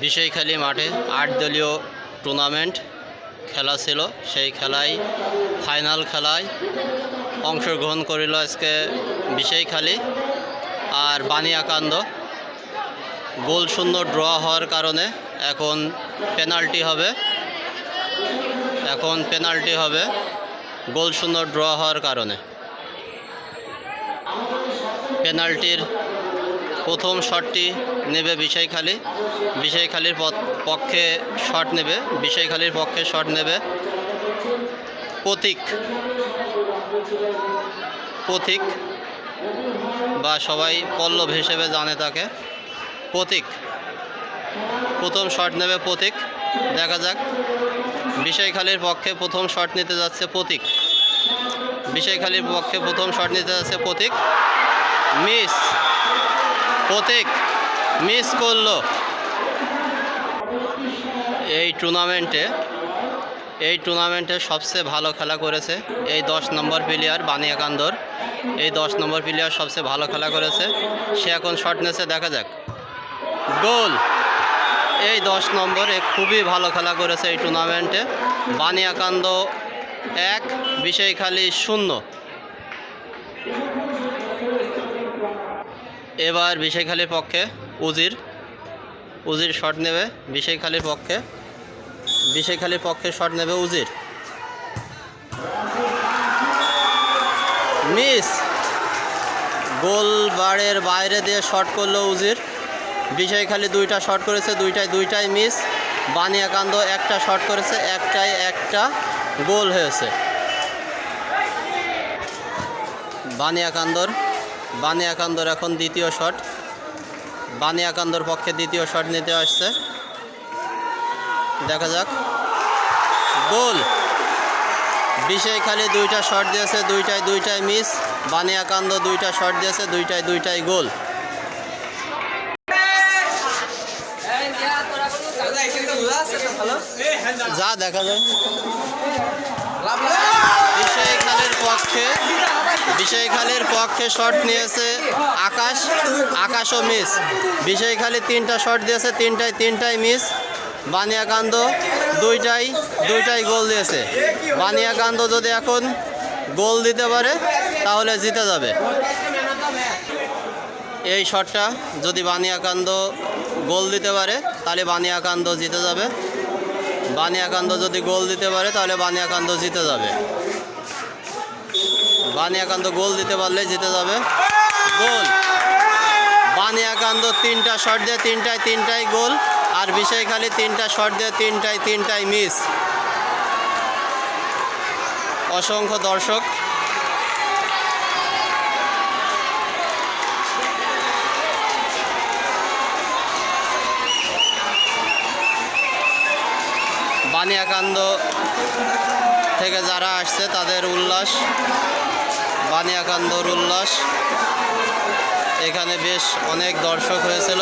বিষয়খালী মাঠে ৮ দলীয় টুর্নামেন্ট খেলা ছিল। সেই খেলায় ফাইনাল খেলায় অংশগ্রহণ করিল আজকে বিষয়খালী আর বানিয়াকান্দ। গোল শূন্য ড্র হওয়ার কারণে এখন পেনাল্টি হবে গোল শূন্য ড্র হওয়ার কারণে। পেনাল্টির প্রথম শটটি নেবে বিষয়খালীর পক্ষে শট নেবে প্রতীক বা সবাই পল্লব হিসেবে জানে তাকে। প্রতীক প্রথম শট নেবে প্রতীক। দেখা যাক, বিষয়খালীর পক্ষে প্রথম শট নিতে যাচ্ছে প্রতীক। প্রতীক মিস করলো। এই টুর্নামেন্টে সবচেয়ে ভালো খেলা করেছে এই 10 নম্বর প্লেয়ার বানিয়াকান্দর। এই 10 নম্বর প্লেয়ার সবচেয়ে ভালো খেলা করেছে। সে এখন শট নিয়েছে, দেখা যাক। গোল! এই 10 নম্বরে খুবই ভালো খেলা করেছে এই টুর্নামেন্টে। বানিয়াকান্দ 1 বিষয়খালী 0। এবার বিষয়খালীর পক্ষে উজির শট নেবে বিষয়খালীর পক্ষে শট নেবে উজির। মিস! গোল বারের বাইরে দিয়ে শট করলো উজির। বিষয়খালী 2টা শট করেছে, দুইটাই মিস। বানিয়াকান্দ 1টা শট করেছে, একটা গোল হয়েছে। বানিয়াকান্দর এখন দ্বিতীয় শট। বানিয়াকান্দর পক্ষে দ্বিতীয় শট নিতে আসছে, দেখা যাক। গোল! বিষয়খালী 2টা শট দিয়েছে, দুইটাই মিস। বানিয়াকান্দ 2টা শট দিয়েছে, দুইটাই গোল। যা দেখা যায়। বিষয়খালীর পক্ষে শট নিয়েছে আকাশও মিস। বিষয়খালী 3টা শট দিয়েছে, তিনটাই মিস। বানিয়াকান্দ দুইটাই গোল দিয়েছে। বানিয়াকান্দ যদি এখন গোল দিতে পারে তাহলে জিতে যাবে। এই শটটা যদি বানিয়াকান্দ গোল দিতে পারে তাহলে বানিয়াকান্দ জিতে যাবে। বানিয়াকান্দ যদি গোল দিতে পারে তাহলে বানিয়াকান্দ জিতে যাবে। বানিয়াকান্দ গোল দিতে পারলে জিতে যাবে। গোল! বানিয়াকান্দ 3টা শট দিয়ে তিনটাই গোল, আর বিষয়খালী 3টা শট দিয়ে তিনটাই মিস। অসংখ্য দর্শক বানিয়াকান্দ থেকে যারা আসছে তাদের উল্লাস, বানিয়াকান্দর উল্লাস। এখানে বেশ অনেক দর্শক হয়েছিল।